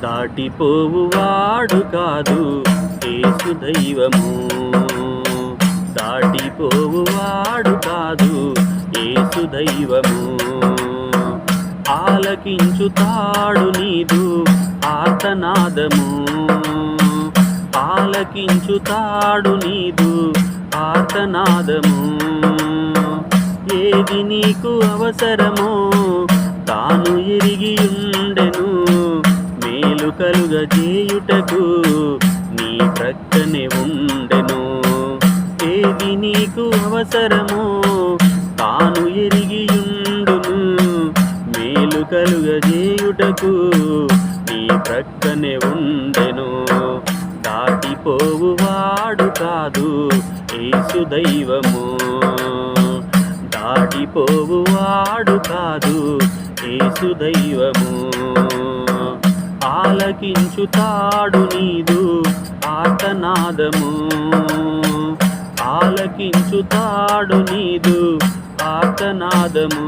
దాటిపోవువాడు కాదు యేసు దైవము, దాటిపోవువాడు కాదు యేసు దైవము. ఆలకించుతాడు నీదు ఆర్తనాదము, ఆలకించుతాడు నీదు ఆర్తనాదము. ఏది నీకు అవసరమో తాను ఎరిగియుండెను, మేలు కలుగజేయుటకు నీ ప్రక్కనే ఉండెను. ఏది నీకు అవసరమో తాను ఎరిగియుండును, మేలు కలుగజేయుటకు నీ ప్రక్కనే ఉండెను. దాటిపోవువాడు కాదు యేసు దైవము, దాటిపోవువాడు కాదు యేసు దైవము. ఆలకించుతాడు నీదు ఆర్తనాదము, ఆలకించుతాడు నీదు ఆర్తనాదము.